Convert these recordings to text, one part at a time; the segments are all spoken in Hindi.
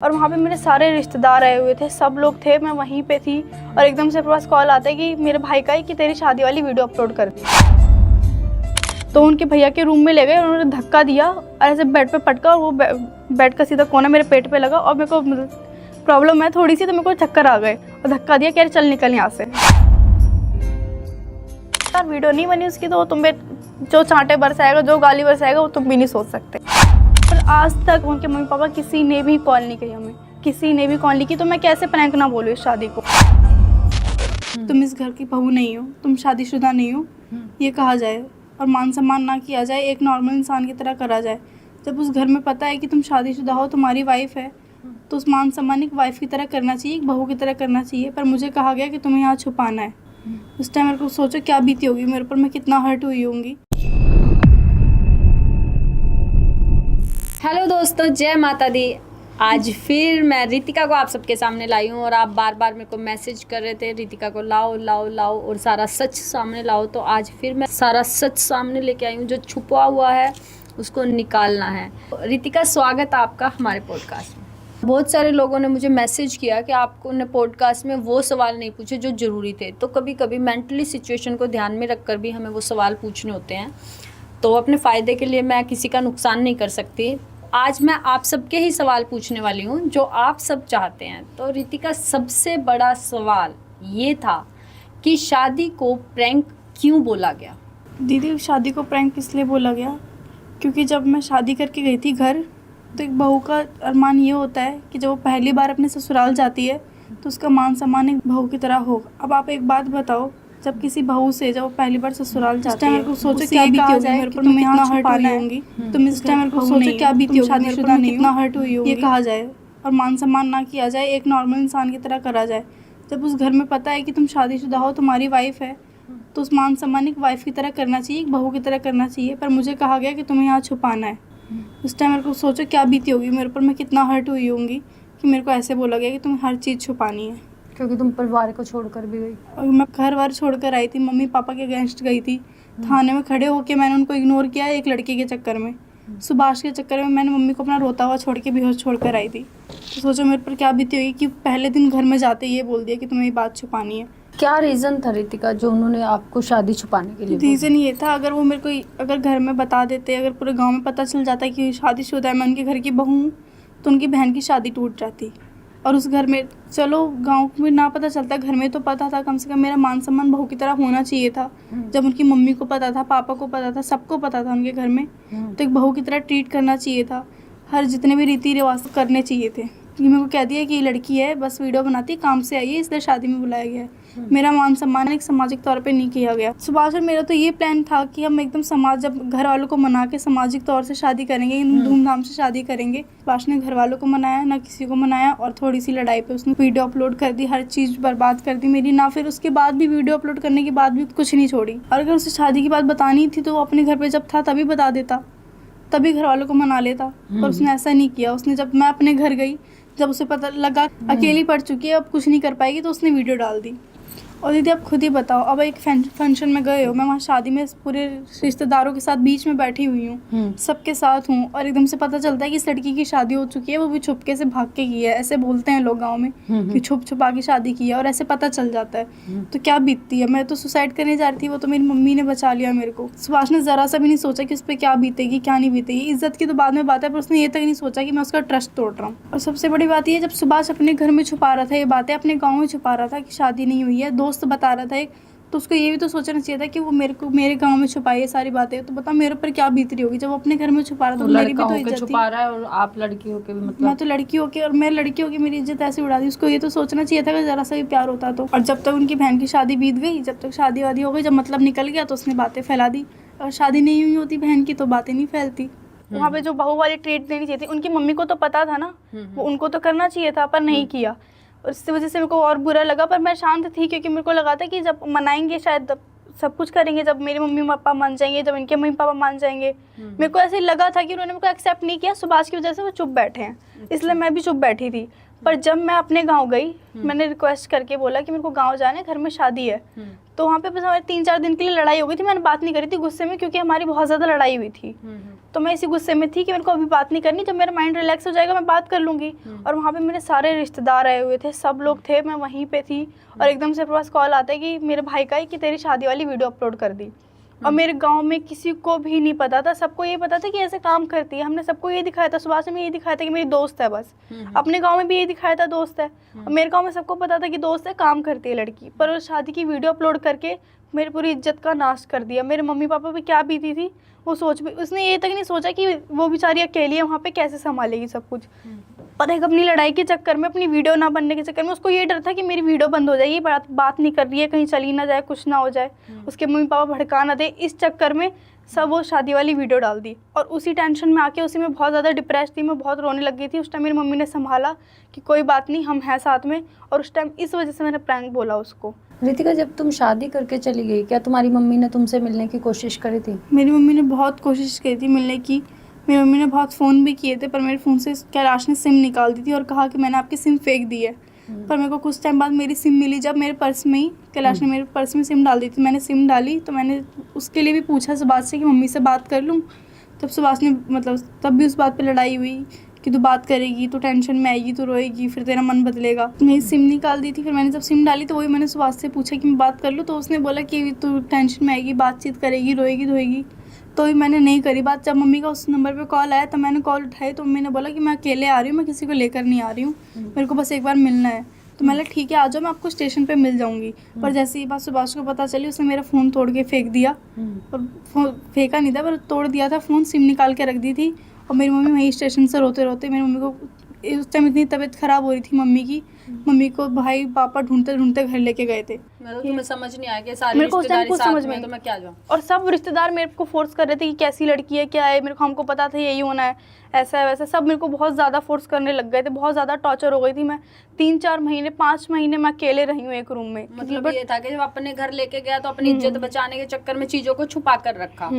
और वहाँ पे मेरे सारे रिश्तेदार आए हुए थे, सब लोग थे, मैं वहीं पे थी और एकदम से मेरे पास कॉल आता है कि मेरे भाई का है कि तेरी शादी वाली वीडियो अपलोड कर दी। तो उनके भैया के रूम में ले गए, उन्होंने धक्का दिया और ऐसे बेड पे पटका और वो बेड का सीधा कोना मेरे पेट पे लगा और मेरे को प्रॉब्लम है थोड़ी सी, तो मेरे को चक्कर आ गए और धक्का दिया कि अरे चल निकल यहाँ से। यार वीडियो नहीं बनी उसकी तो तुम्हें जो चांटे बरसाएगा, जो गाली बरसाएगा वो तुम भी नहीं सोच सकते। पर आज तक उनके मम्मी पापा किसी ने भी कॉल नहीं की, हमें किसी ने भी कॉल नहीं की, तो मैं कैसे प्रैंक ना बोलूँ इस शादी को। तुम इस घर की बहू नहीं हो, तुम शादीशुदा नहीं हो, ये कहा जाए और मान सम्मान ना किया जाए, एक नॉर्मल इंसान की तरह करा जाए। जब उस घर में पता है कि तुम शादीशुदा हो, तुम्हारी वाइफ है, तो उस मान सम्मान एक वाइफ की तरह करना चाहिए, एक बहू की तरह करना चाहिए। पर मुझे कहा गया कि तुम्हें यहाँ छुपाना है। उस टाइम मेरे को सोचो क्या बीती होगी मेरे ऊपर, मैं कितना हर्ट हुई होंगी। हेलो दोस्तों, जय माता दी। आज फिर मैं रितिका को आप सबके सामने लाई हूँ और आप बार बार मेरे को मैसेज कर रहे थे रितिका को लाओ लाओ लाओ और सारा सच सामने लाओ। तो आज फिर मैं सारा सच सामने लेके आई हूँ, जो छुपा हुआ है उसको निकालना है। रितिका, स्वागत है आपका हमारे पॉडकास्ट में। बहुत सारे लोगों ने मुझे मैसेज किया कि आपको ने पॉडकास्ट में वो सवाल नहीं पूछे जो ज़रूरी थे। तो कभी कभी मेंटली सिचुएशन को ध्यान में रख कर भी हमें वो सवाल पूछने होते हैं, तो अपने फ़ायदे के लिए मैं किसी का नुकसान नहीं कर सकती। आज मैं आप सबके ही सवाल पूछने वाली हूँ जो आप सब चाहते हैं। तो रितिका, सबसे बड़ा सवाल ये था कि शादी को प्रैंक क्यों बोला गया? दीदी, शादी को प्रैंक इसलिए बोला गया क्योंकि जब मैं शादी करके गई थी घर, तो एक बहू का अरमान ये होता है कि जब वो पहली बार अपने ससुराल जाती है तो उसका मान सम्मान एक बहू की तरह होगा। अब आप एक बात बताओ, जब किसी बहू से जब वो पहली बार ससुराल जाती है, तो सोचो क्या बीती होगी मेरे ऊपर, मैं कितना हर्ट हुई होंगी। तुम इस टाइम मेरे को सोचो क्या बीती होगी मेरे ऊपर, मैं कितना हर्ट हुई होंगी। ये कहा जाए और मान सम्मान ना किया जाए, एक नॉर्मल इंसान की तरह करा जाए। जब उस घर में पता है कि तुम शादीशुदा हो, तुम्हारी वाइफ है, तो उस मान सम्मान एक वाइफ की तरह करना चाहिए, एक बहू की तरह करना चाहिए। पर मुझे कहा गया कि तुम्हें यहाँ छुपाना है। उस टाइम मेरे को सोचो क्या बीती होगी मेरे ऊपर, मैं कितना हर्ट हुई होंगी कि मेरे को ऐसे बोला गया कि तुम्हें हर चीज़ छुपानी है। क्योंकि तुम परिवार को छोड़कर भी गई। और मैं घर बार छोड़कर आई थी, मम्मी पापा के अगेंस्ट गई थी, थाने में खड़े होकर मैंने उनको इग्नोर किया एक लड़के के चक्कर में, सुभाष के चक्कर में मैंने मम्मी को अपना रोता हुआ छोड़ के बेहोश छोड़कर आई थी। तो सोचो मेरे पर क्या बीती होगी कि पहले दिन घर में जाते ये बोल दिया कि तुम्हें ये बात छुपानी है। क्या रीज़न था रितिका जो उन्होंने आपको शादी छुपाने के लिए? रीज़न ये था, अगर वो मेरे को अगर घर में बता देते, अगर पूरे गांव में पता चल जाता कि शादीशुदा है, मैं उनके घर की बहू हूँ, तो उनकी बहन की शादी टूट जाती। और उस घर में, चलो गांव में ना पता चलता, घर में तो पता था, कम से कम मेरा मान सम्मान बहू की तरह होना चाहिए था। जब उनकी मम्मी को पता था, पापा को पता था, सबको पता था उनके घर में, तो एक बहू की तरह ट्रीट करना चाहिए था। हर जितने भी रीति रिवाज करने चाहिए थे। कि मेरे को कह दिया कि ये लड़की है, बस वीडियो बनाती है, काम से आई है, इसलिए शादी में बुलाया गया है। मेरा मान सम्मान एक सामाजिक तौर पे नहीं किया गया। सुभाष और मेरा तो ये प्लान था कि हम एकदम समाज, जब घर वालों को मना के सामाजिक तौर से शादी करेंगे, धूमधाम से शादी करेंगे। सुभाष ने घर वालों को मनाया, ना किसी को मनाया, और थोड़ी सी लड़ाई पे उसने वीडियो अपलोड कर दी, हर चीज़ बर्बाद कर दी मेरी। ना फिर उसके बाद भी वीडियो अपलोड करने के बाद भी कुछ नहीं छोड़ी। और अगर उसे शादी की बात बतानी थी तो वो अपने घर पर जब था तभी बता देता, तभी घर वालों को मना लेता। पर उसने ऐसा नहीं किया। उसने, जब मैं अपने घर गई, जब उसे पता लगा अकेली पड़ चुकी है, अब कुछ नहीं कर पाएगी, तो उसने वीडियो डाल दी। और दीदी आप खुद ही बताओ, अब एक फंक्शन में गए हो, मैं वहाँ शादी में पूरे रिश्तेदारों के साथ बीच में बैठी हुई हूँ, सबके साथ हूँ, और एकदम से पता चलता है कि इस लड़की की शादी हो चुकी है, वो भी छुपके से भाग के की है। ऐसे बोलते हैं लोग गांव में कि छुप छुपा के शादी की है, और ऐसे पता चल जाता है तो क्या बीतती है। मैं तो सुसाइड करने जा रही थी, वो तो मेरी मम्मी ने बचा लिया मेरे को। सुभाष ने ज़रा सा भी नहीं सोचा कि उस पर क्या बीतेगी क्या नहीं बीतेगी। इज्जत की तो बाद में बात है, पर उसने ये तक नहीं सोचा कि मैं उसका ट्रस्ट तोड़ रहा हूँ। और सबसे बड़ी बात ये, जब सुभाष अपने घर में छुपा रहा था ये बातें, अपने गाँव में छुपा रहा था कि शादी नहीं हुई है, दोस्त बता रहा था, तो उसको ये भी तो सोचना चाहिए था कि वो मेरे गांव में छुपाई है सारी बातें। तो बता मेरे ऊपर क्या बीत रही होगी जब वो अपने घर में छुपा रहा था। तो मेरी भी तो इज्जत छुपा रहा है, और आप लड़की हो के भी, मतलब मैं तो लड़की हो के, और मैं लड़की हो के मेरी इज्जत ऐसे उड़ा दी। उसको ये तो सोचना चाहिए था कि जरा सा भी प्यार होता तो। और जब तक उनकी बहन की शादी बीत गई, जब तक शादी वादी हो गई, जब मतलब निकल गया, तो उसने बातें फैला दी। और शादी नहीं हुई होती बहन की तो बातें नहीं फैलती। वहाँ पे जो बहू वाली ट्रीट देनी चाहिए थी, उनकी मम्मी को तो पता था ना, वो उनको तो करना चाहिए था, पर नहीं किया। और इसकी वजह से मेरे को और बुरा लगा। पर मैं शांत थी क्योंकि मेरे को लगा था कि जब मनाएंगे शायद सब कुछ करेंगे, जब मेरे मम्मी पापा मान जाएंगे, जब इनके मम्मी पापा मान जाएंगे। मेरे को ऐसे लगा था कि उन्होंने मेरे को एक्सेप्ट नहीं किया, सुभाष की वजह से वो चुप बैठे हैं, इसलिए मैं भी चुप बैठी थी। पर जब मैं अपने गांव गई, मैंने रिक्वेस्ट करके बोला कि मेरे को गांव जाना है, घर में शादी है, तो वहाँ पे बस हमारे 3-4 दिन के लिए लड़ाई हो गई थी। मैंने बात नहीं करी थी गुस्से में, क्योंकि हमारी बहुत ज़्यादा लड़ाई हुई थी। तो मैं इसी गुस्से में थी कि मेरे को अभी बात नहीं करनी, जब मेरा माइंड रिलैक्स हो जाएगा मैं बात कर लूँगी। और वहाँ पे मेरे सारे रिश्तेदार आए हुए थे, सब लोग थे, मैं वहीं पे थी, और एकदम से मेरे पास कॉल आता है कि मेरे भाई का है कि तेरी शादी वाली वीडियो अपलोड कर दी। और मेरे गांव में किसी को भी नहीं पता था, सबको ये पता था कि ऐसे काम करती है। हमने सबको ये दिखाया था, सुबह से मैं ये दिखाया था कि मेरी दोस्त है बस। अपने गांव में भी ये दिखाया था दोस्त है, और मेरे गांव में सबको पता था कि दोस्त है, काम करती है लड़की। पर उस शादी की वीडियो अपलोड करके मेरी पूरी इज्जत का नाश कर दिया। मेरे मम्मी पापा भी क्या बीती थी वो सोच भी, उसने ये तक नहीं सोचा कि वो बेचारी अकेली है वहाँ पे, कैसे संभालेगी सब कुछ। पर एक अपनी लड़ाई के चक्कर में, अपनी वीडियो ना बनने के चक्कर में, उसको ये डर था कि मेरी वीडियो बंद हो जाएगी, बात नहीं कर रही है, कहीं चली ना जाए, कुछ ना हो जाए, उसके मम्मी पापा भड़का ना दे, इस चक्कर में सब वो शादी वाली वीडियो डाल दी। और उसी टेंशन में आके उसी में बहुत ज़्यादा डिप्रेस थी, मैं बहुत रोने लग गई थी। उस टाइम मेरी मम्मी ने संभाला कि कोई बात नहीं, हम हैं साथ में। और उस टाइम इस वजह से मैंने प्रैंक बोला उसको। रितिका, जब तुम शादी करके चली गई, क्या तुम्हारी मम्मी ने तुमसे मिलने की कोशिश करी थी? मेरी मम्मी ने बहुत कोशिश की थी मिलने की। मेरी मम्मी ने बहुत फ़ोन भी किए थे, पर मेरे फ़ोन से कैलाश ने सिम निकाल दी थी और कहा कि मैंने आपकी सिम फेंक दी है। पर मेरे को कुछ टाइम बाद मेरी सिम मिली, जब मेरे पर्स में ही कैलाश ने मेरे पर्स में सिम डाल दी थी। मैंने सिम डाली तो मैंने उसके लिए भी पूछा सुभाष से कि मम्मी से बात कर लूँ। तब सुभाष ने तब भी उस बात पे लड़ाई हुई कि तू बात करेगी तो टेंशन में आएगी, तू रोएगी, फिर तेरा मन बदलेगा। मेरी सिम निकाल दी थी। फिर मैंने जब सिम डाली तो वही मैंने सुभाष से पूछा कि मैं बात कर लूँ, तो उसने बोला कि तू टेंशन में आएगी, बातचीत करेगी, रोएगी धोएगी। तो ही मैंने नहीं करी बात। जब मम्मी का उस नंबर पे कॉल आया तो मैंने कॉल उठाई, तो मम्मी ने बोला कि मैं अकेले आ रही हूँ, मैं किसी को लेकर नहीं आ रही हूँ, मेरे को बस एक बार मिलना है। तो मैंने ठीक है आ जाओ, मैं आपको स्टेशन पे मिल जाऊंगी। पर जैसे ही बात सुभाष को पता चली, उसने मेरा फ़ोन तोड़ के फेंक दिया। और फेंका नहीं था, पर तोड़ दिया था फ़ोन, सिम निकाल के रख दी थी। और मेरी मम्मी वहीं स्टेशन से रोते रोते, मेरी मम्मी को उस टाइम इतनी तबीयत ख़राब हो रही थी मम्मी की, मम्मी को भाई पापा ढूंढते ढूंढते घर लेके गए थे। मतलब तुम्हें समझ नहीं आया कि सारे मेरे को उस टाइम रिश्तेदारी कुछ साथ समझ में में है, तो मैं क्या जाऊँ? और सब रिश्तेदार मेरे को फोर्स कर रहे थे कि कैसी लड़की है, क्या है, मेरे को हमको पता था यही होना है, ऐसा है वैसा, सब मेरे को बहुत ज़्यादा फोर्स करने लग गए थे। बहुत ज़्यादा टॉर्चर हो गई थी मैं। 3-4 महीने 5 महीने मैं अकेले रही हूँ एक रूम में। मतलब ये था कि जब अपने घर लेके गया तो अपनी इज्जत बचाने के चक्कर में चीजों को छुपा कर रखा,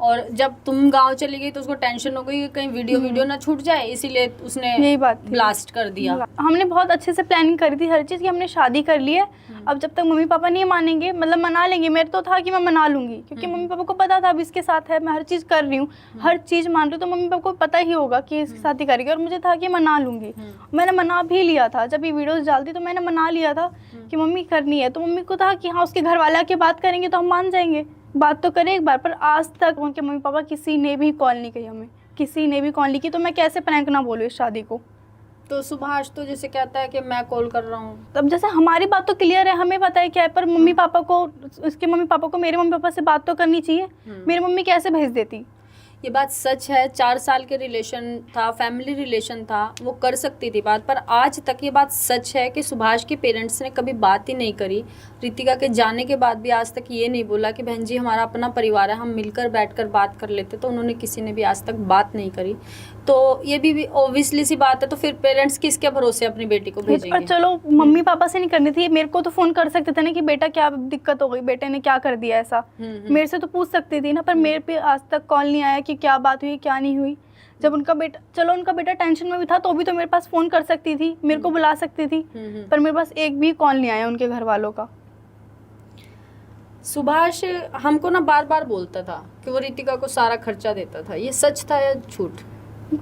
और जब तुम गांव चली गई तो उसको टेंशन हो गई कहीं वीडियो ना छूट जाए, इसीलिए उसने यही बात थी, ब्लास्ट कर दिया। हमने बहुत अच्छे से प्लानिंग करी थी हर चीज़ की, हमने शादी कर ली है। अब जब तक मम्मी पापा नहीं मानेंगे, मतलब मना लेंगे, मेरे तो था कि मैं मना लूंगी, क्योंकि मम्मी पापा को पता था अब इसके साथ है, मैं हर चीज़ कर रही हूँ, हर चीज़ मान रही हूँ, तो मम्मी पापा को पता ही होगा कि इसके साथ ही करेगी। और मुझे था कि मना लूंगी, मैंने मना भी लिया था। जब ये वीडियोस डालती तो मैंने मना लिया था कि मम्मी करनी है, तो मम्मी को था कि हाँ उसके घर वाले आके बात करेंगे तो हम मान जाएंगे, बात तो करें एक बार। पर आज तक उनके मम्मी पापा किसी ने भी कॉल नहीं की हमें, किसी ने भी कॉल नहीं की। तो मैं कैसे प्रैंक ना बोलूँ इस शादी को। तो सुभाष तो जैसे कहता है कि मैं कॉल कर रहा हूँ, तब जैसे हमारी बात तो क्लियर है, हमें पता है क्या है, पर मम्मी पापा को, उसके मम्मी पापा को मेरे मम्मी पापा से बात तो करनी चाहिए। मेरी मम्मी कैसे भेज देती? ये बात सच है। 4 साल के रिलेशन था, फैमिली रिलेशन था, वो कर सकती थी बात। पर आज तक ये बात सच है कि सुभाष के पेरेंट्स ने कभी बात ही नहीं करी। रितिका के जाने के बाद भी आज तक ये नहीं बोला कि बहन जी हमारा अपना परिवार है, हम मिलकर बैठकर बात कर लेते, तो उन्होंने किसी ने भी आज तक बात नहीं करी। तो ये भी ऑब्वियसली सी बात है, तो फिर पेरेंट्स किसके भरोसे अपनी बेटी को भेजेंगे? चलो मम्मी पापा से नहीं करनी थी, मेरे को तो फोन कर सकते थे ना कि बेटा क्या दिक्कत हो गई, बेटे ने क्या कर दिया ऐसा, मेरे से तो पूछ सकती थी ना। पर मेरे पे आज तक कॉल नहीं आया कि क्या बात हुई क्या नहीं हुई। जब उनका बेटा टेंशन में भी था तो भी तो मेरे पास फोन कर सकती थी, मेरे को बुला सकती थी, पर मेरे पास एक भी कॉल नहीं आया उनके घर वालों का। सुभाष हमको ना बार बार बोलता था कि वो रितिका को सारा खर्चा देता था, ये सच था या झूठ?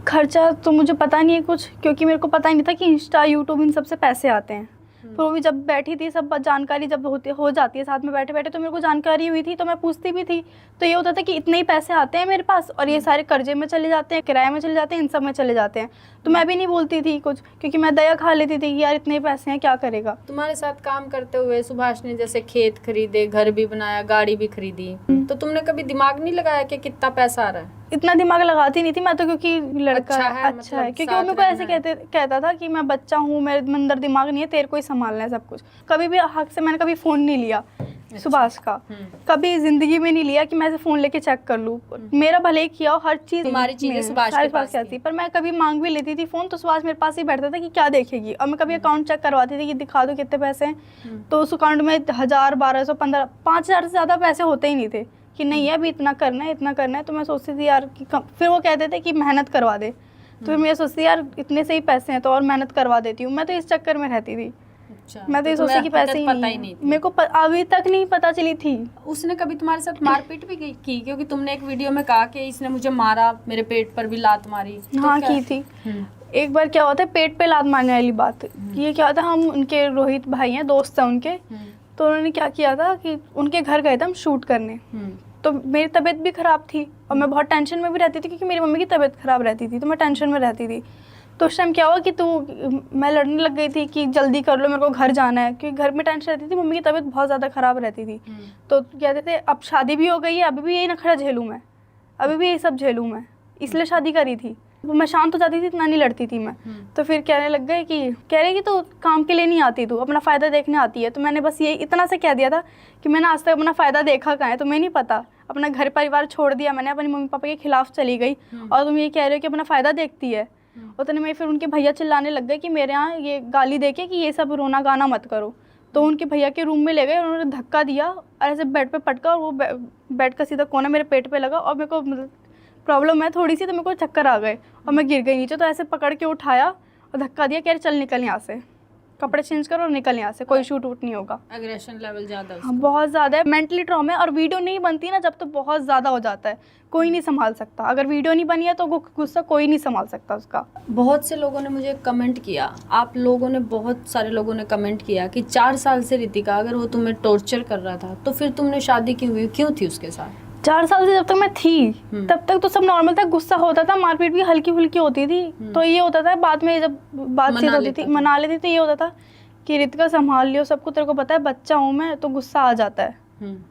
खर्चा तो मुझे पता नहीं है कुछ, क्योंकि मेरे को पता ही नहीं था कि इंस्टा यूट्यूब इन सब से पैसे आते हैं। तो वो भी जब बैठी थी, सब जानकारी जब हो जाती है साथ में बैठे बैठे, तो मेरे को जानकारी हुई थी, तो मैं पूछती भी थी। तो ये होता था कि इतने ही पैसे आते हैं मेरे पास, और ये सारे कर्जे में चले जाते हैं, किराए में चले जाते हैं, इन सब में चले जाते हैं। तो मैं भी नहीं बोलती थी कुछ, क्योंकि मैं दया खा लेती थी कि यार इतने पैसे हैं, क्या करेगा। तुम्हारे साथ काम करते हुए सुभाष ने जैसे खेत खरीदे, घर भी बनाया, गाड़ी भी खरीदी, तो तुमने कभी दिमाग नहीं लगाया कि कितना पैसा आ रहा है? इतना दिमाग लगाती नहीं थी मैं तो, क्योंकि लड़का अच्छा है, अच्छा है, मतलब क्योंकि वो मेरे को ऐसे कहता था कि मैं बच्चा हूँ, मेरे अंदर दिमाग नहीं है, तेरे को ही संभालना है सब कुछ। कभी भी हक से मैंने कभी फ़ोन नहीं लिया सुभाष का, कभी जिंदगी में नहीं लिया कि मैं ऐसे फ़ोन लेके चेक कर लूँ। मेरा भले ही किया हो, हर चीज़ तुम्हारी चीजें सुभाष के पास थी। पर मैं कभी मांग भी लेती थी फ़ोन, तो सुभाष मेरे पास ही बैठता था कि क्या देखेगी। और मैं कभी अकाउंट चेक करवाती थी कि दिखा दो कितने पैसे हैं, तो उस अकाउंट में 1000, 1200, 15, 5000 से ज़्यादा पैसे होते ही नहीं थे कि नहीं है अभी इतना करना है, इतना करना है। तो मैं सोचती थी यार कि फिर वो कहते थे कि मेहनत करवा दे, तो फिर मैं सोचती यार इतने से ही पैसे हैं तो और मेहनत करवा देती हूँ। मैं तो इस चक्कर में रहती थी। अच्छा, मैं तो ये सोचती कि पैसे ही पता ही नहीं नहीं है। मेरे को अभी तक नहीं पता चली थी। उसने कभी तुम्हारे साथ मारपीट भी की? क्योंकि तुमने एक वीडियो में कहा कि इसने मुझे मारा, मेरे पेट पर भी लात मारी। तो हाँ क्या? की थी। एक बार क्या होता है पेट पे लात मारने वाली बात, ये क्या होता है, हम उनके रोहित भाई हैं, दोस्त हैं उनके, तो उन्होंने क्या किया था कि उनके घर गए थे हम शूट करने। तो मेरी तबीयत भी ख़राब थी और मैं बहुत टेंशन में भी रहती थी क्योंकि मेरी मम्मी की तबीयत ख़राब रहती थी, तो मैं टेंशन में रहती थी। तो उस टाइम क्या हुआ कि मैं लड़ने लग गई थी कि जल्दी कर लो, मेरे को घर जाना है, क्योंकि घर में टेंशन रहती थी, मम्मी की तबीयत बहुत ज़्यादा ख़राब रहती थी। तो कहते थे अब शादी भी हो गई है, अभी भी यही नखरा झेलूँ मैं, अभी भी यही सब झेलूँ मैं, इसलिए शादी करी थी। मैं शांत हो जाती थी, इतना नहीं लड़ती थी मैं। तो फिर कहने लग गए कि कह रहे कि तू काम के लिए नहीं आती, तू अपना फ़ायदा देखने आती है। तो मैंने बस ये इतना से कह दिया था कि मैंने आज तक अपना फ़ायदा देखा कहाँ है, तुम्हें नहीं पता। अपना घर परिवार छोड़ दिया मैंने, अपनी मम्मी पापा के खिलाफ चली गई और तुम ये कह रहे हो कि अपना फ़ायदा देखती है। उतने में फिर उनके भैया चिल्लाने लग गए कि मेरे यहाँ ये गाली दे के कि ये सब रोना गाना मत करो। तो उनके भैया के रूम में ले गए, उन्होंने धक्का दिया और ऐसे बेड पे पटका और वो बेड का सीधा कोना मेरे पेट पे लगा और मेरे को प्रॉब्लम है थोड़ी सी, तो मेरे को चक्कर आ गए और मैं गिर गई नीचे। तो ऐसे पकड़ के उठाया और धक्का दिया, कह रहे चल निकल यहाँ से, कपड़े चेंज करो और निकल यहाँ से, कोई शूट वूट नहीं होगा। एग्रेशन लेवल ज़्यादा है। हाँ बहुत ज़्यादा है, मेंटली ट्रॉमा है। और वीडियो नहीं बनती ना जब, तो बहुत ज़्यादा हो जाता है, कोई नहीं संभाल सकता। अगर वीडियो नहीं बनी है तो गुस्सा कोई नहीं संभाल सकता उसका। बहुत से लोगों ने मुझे कमेंट किया, आप लोगों ने, बहुत सारे लोगों ने कमेंट किया कि 4 साल से रितिका अगर वो तुम्हें टॉर्चर कर रहा था तो फिर तुमने शादी क्यों थी उसके साथ? 4 साल से जब तक मैं थी तब तक तो सब नॉर्मल था, गुस्सा होता था, मारपीट भी हल्की फुल्की होती थी। तो ये होता था बाद में जब बातचीत होती थी, मना लेती, तो ये होता था कि रितिका संभाल लियो, सबको तेरे को पता है बच्चा हूँ मैं, तो गुस्सा आ जाता है,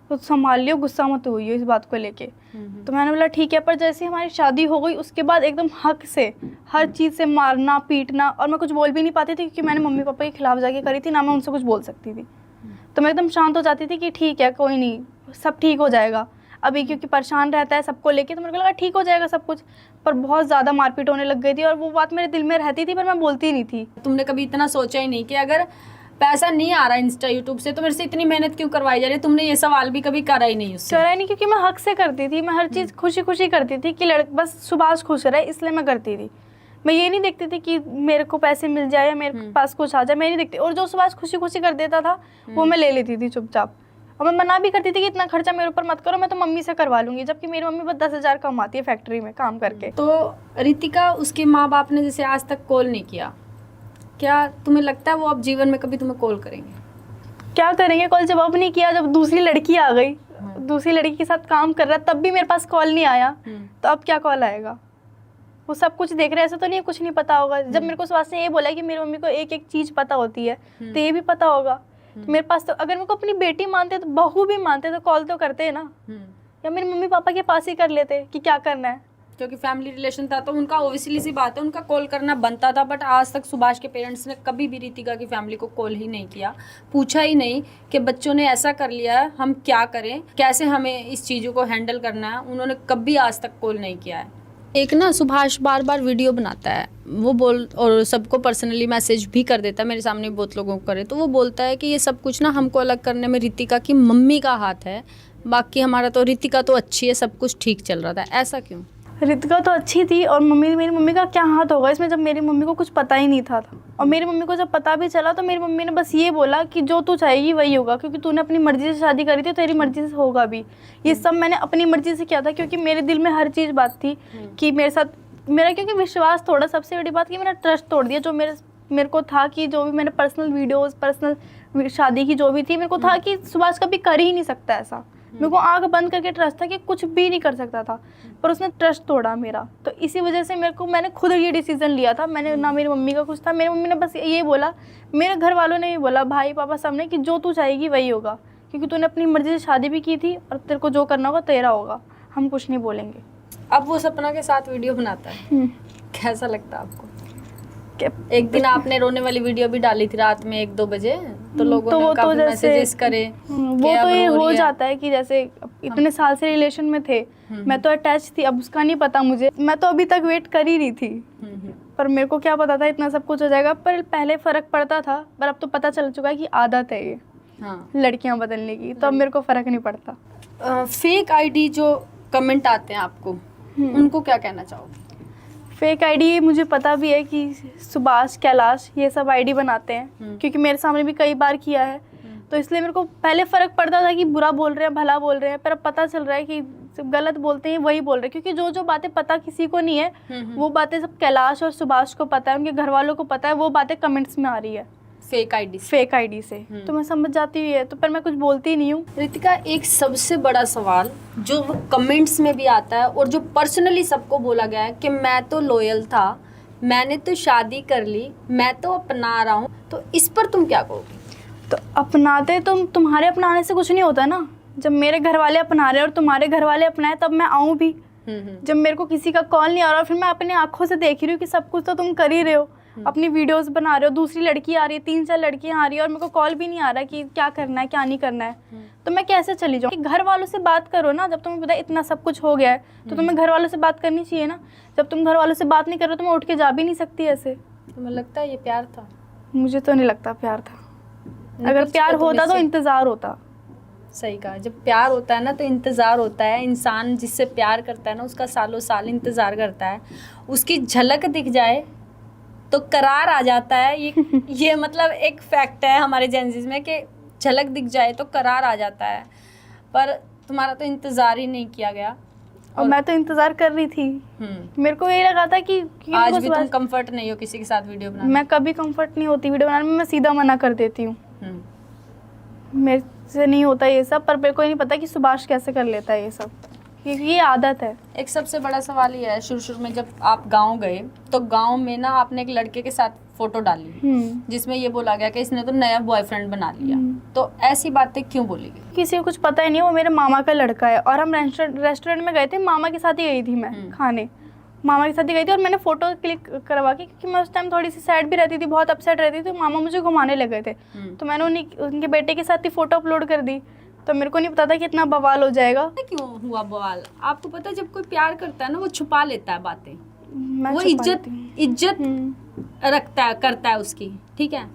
तो संभाल लियो, गुस्सा मत होइयो इस बात को लेके। तो मैंने बोला ठीक है। पर जैसे हमारी शादी हो गई उसके बाद एकदम हक से हर चीज़ से मारना पीटना, और मैं कुछ बोल भी नहीं पाती थी क्योंकि मैंने मम्मी पापा के खिलाफ जाके करी थी ना, मैं उनसे कुछ बोल सकती थी। तो मैं एकदम शांत हो जाती थी कि ठीक है कोई नहीं, सब ठीक हो जाएगा। अभी क्योंकि परेशान रहता है सबको लेके, तो मेरे को लगा ठीक हो जाएगा सब कुछ। पर बहुत ज़्यादा मारपीट होने लग गई थी और वो बात मेरे दिल में रहती थी पर मैं बोलती नहीं थी। तुमने कभी इतना सोचा ही नहीं कि अगर पैसा नहीं आ रहा इंस्टा यूट्यूब से तो मेरे से इतनी मेहनत क्यों करवाई जा रही है? तुमने ये सवाल भी कभी करा ही नहीं उससे? करा ही नहीं, क्योंकि मैं हक से करती थी, मैं हर चीज़ खुशी खुशी करती थी कि बस सुभाष खुश रहे, इसलिए मैं करती थी। मैं ये नहीं देखती थी कि मेरे को पैसे मिल जाए या मेरे पास कुछ आ जाए, मैं नहीं देखती। और जो सुभाष खुशी खुशी कर देता था वो मैं ले लेती थी चुपचाप। और मैं मना भी करती थी कि इतना खर्चा मेरे ऊपर मत करो, मैं तो मम्मी से करवा लूँगी, जबकि मेरी मम्मी बस 10,000 कमाती है फैक्ट्री में काम करके। तो रितिका, उसके माँ बाप ने जैसे आज तक कॉल नहीं किया, क्या तुम्हें लगता है वो अब जीवन में कभी तुम्हें कॉल करेंगे? क्या करेंगे कॉल, जब अब नहीं किया, जब दूसरी लड़की आ गई, दूसरी लड़की के साथ काम कर रहा तब भी मेरे पास कॉल नहीं आया, तो अब क्या कॉल आएगा? वो सब कुछ देख रहे हैं, ऐसा तो नहीं है कुछ नहीं पता होगा। जब मेरे को सुभाष ने ये बोला कि मेरी मम्मी को एक एक चीज़ पता होती है, तो ये भी पता होगा। तो मेरे पास तो अगर मेरे को अपनी बेटी मानते तो बहू भी मानते तो कॉल तो करते ना, या मेरी मम्मी पापा के पास ही कर लेते कि क्या करना है। क्योंकि फैमिली रिलेशन था तो उनका ऑब्वियसली सी बात है, उनका कॉल करना बनता था। बट आज तक सुभाष के पेरेंट्स ने कभी भी रितिका की फैमिली को कॉल ही नहीं किया, पूछा ही नहीं कि बच्चों ने ऐसा कर लिया है, हम क्या करें, कैसे हमें इस चीज़ों को हैंडल करना है। उन्होंने कभी आज तक कॉल नहीं किया है। एक ना सुभाष बार बार वीडियो बनाता है, वो बोल, और सबको पर्सनली मैसेज भी कर देता है, मेरे सामने बहुत लोगों को करे, तो वो बोलता है कि ये सब कुछ ना हमको अलग करने में रितिका की मम्मी का हाथ है, बाकी हमारा तो, रितिका तो अच्छी है, सब कुछ ठीक चल रहा था। ऐसा क्यों? रितिका तो अच्छी थी और मेरी मम्मी का क्या हाथ होगा इसमें, जब मेरी मम्मी को कुछ पता ही नहीं था। और मेरी मम्मी को जब पता भी चला तो मेरी मम्मी ने बस ये बोला कि जो तू चाहेगी वही होगा, क्योंकि तूने अपनी मर्ज़ी से शादी करी थी, तेरी मर्ज़ी से होगा भी। ये सब मैंने अपनी मर्ज़ी से किया था, क्योंकि मेरे दिल में हर चीज़ बात थी कि मेरे साथ मेरा, क्योंकि विश्वास तोड़ा, सबसे बड़ी बात कि मेरा ट्रस्ट तोड़ दिया। जो मेरे को था कि जो भी मैंने पर्सनल वीडियोज़, पर्सनल शादी की जो भी थी, मेरे को था कि सुभाष कभी कर ही नहीं सकता ऐसा। मेरे को आँख बंद करके ट्रस्ट था कि कुछ भी नहीं कर सकता था, पर उसने ट्रस्ट तोड़ा मेरा। तो इसी वजह से मैंने खुद ये डिसीजन लिया था। मैंने ना मेरी मम्मी का कुछ था, मेरी मम्मी ने बस ये बोला, मेरे घर वालों ने ये बोला, भाई पापा सबने, कि जो तू चाहेगी वही होगा, क्योंकि तूने अपनी मर्ज़ी से शादी भी की थी और तेरे को जो करना होगा तेरा होगा, हम कुछ नहीं बोलेंगे। अब वो सपना के साथ वीडियो बनाता है, कैसा लगता है आपको? एक दिन आपने रोने वाली वीडियो भी डाली थी रात में 1-2 बजे, तो लोगों ने काफी मैसेजेस करे। वो तो ये हो जाता है कि जैसे इतने साल से रिलेशन में थे, मैं तो अटैच थी, अब उसका नहीं पता मुझे, मैं तो अभी तक वेट कर ही रही थी। पर मेरे को क्या पता था इतना सब कुछ हो जाएगा। पर पहले फ़र्क पड़ता था, पर अब तो पता चल चुका है कि आदत है ये लड़कियां बदलने की, तो अब मेरे को फ़र्क नहीं पड़ता। फेक आईडी जो कमेंट आते हैं आपको, उनको क्या कहना चाहोगे? फेक आईडी मुझे पता भी है कि सुभाष कैलाश ये सब आईडी बनाते हैं, क्योंकि मेरे सामने भी कई बार किया है। तो इसलिए मेरे को पहले फ़र्क पड़ता था कि बुरा बोल रहे हैं भला बोल रहे हैं, पर अब पता चल रहा है कि गलत बोलते हैं वही बोल रहे हैं, क्योंकि जो जो बातें पता किसी को नहीं है वो बातें सब कैलाश और सुभाष को पता है, उनके घर वालों को पता है, वो बातें कमेंट्स में आ रही है फेक आईडी से। तो मैं समझ जाती हुई है, तो पर मैं कुछ बोलती नहीं हूँ। रितिका, एक सबसे बड़ा सवाल जो कमेंट्स में भी आता है और जो पर्सनली सबको बोला गया है कि मैं तो लॉयल था, मैंने तो शादी कर ली, मैं तो अपना रहा हूँ, तो इस पर तुम क्या कहोगे? तो अपनाते तुम्हारे अपनाने से कुछ नहीं होता ना। जब मेरे घर वाले अपना रहे और तुम्हारे घर वाले अपनाए तब मैं आऊँ भी। जब मेरे को किसी का कॉल नहीं आ रहा और फिर मैं अपने आंखों से देख रही हूँ कि सब कुछ तो तुम कर ही रहे हो, अपनी वीडियोस बना रहे हो, दूसरी लड़की आ रही है, 3-4 लड़कियां आ रही है और मेरे को कॉल भी नहीं आ रहा कि क्या करना है क्या नहीं करना है, तो मैं कैसे चली जाऊँ? घर वालों से बात करो ना। जब तुम्हें पता है इतना सब कुछ हो गया है तो तुम्हें घर वालों से बात करनी चाहिए ना। जब तुम घर वालों से बात नहीं कर रहे तो मैं उठ के जा भी नहीं सकती ऐसे। तुम्हें लगता है ये प्यार था? मुझे तो नहीं लगता प्यार था। अगर प्यार होता तो इंतज़ार होता। सही कहा, जब प्यार होता है ना तो इंतज़ार होता है। इंसान जिससे प्यार करता है ना उसका सालों साल इंतज़ार करता है। उसकी झलक दिख जाए तो करार आ जाता है। ये मतलब एक फैक्ट है हमारे जेंजीज में कि झलक दिख जाए तो करार आ जाता है। पर तुम्हारा तो इंतज़ार ही नहीं किया गया और मैं तो इंतज़ार कर रही थी। मेरे को यही लगा था कि आज भी तुम कंफर्ट नहीं हो किसी के साथ वीडियो बनाने? मैं कभी कंफर्ट नहीं होती वीडियो बनाने में, मैं सीधा मना कर देती हूँ। मेरे से नहीं होता ये सब, पर मेरे को नहीं पता कि सुभाष कैसे कर लेता है ये सब, क्योंकि ये आदत है। एक सबसे बड़ा सवाल ये है, शुरू में जब आप गांव गए तो गांव में ना आपने एक लड़के के साथ फोटो डाली जिसमें ये बोला गया कि इसने तो नया बॉयफ्रेंड बना लिया, तो ऐसी बातें क्यों बोली गई? किसी को कुछ पता ही नहीं, वो मेरे मामा का लड़का है और हम रेस्टोरेंट में गए थे, मामा के साथ ही गई थी मैं खाने, मामा के साथ ही गई थी और मैंने फ़ोटो क्लिक करवा के, क्योंकि मैं उस टाइम थोड़ी सी सैड भी रहती थी, बहुत अपसेट रहती थी, तो मामा मुझे घुमाने लगे थे, तो मैंने उनके बेटे के साथ ही फ़ोटो अपलोड कर दी। तो मेरे को नहीं पता था कि इतना बवाल हो जाएगा। क्यों हुआ बवाल? आपको पता है जब कोई प्यार करता है ना वो छुपा लेता है बातें, वो इज्जत करता है उसकी, ठीक है।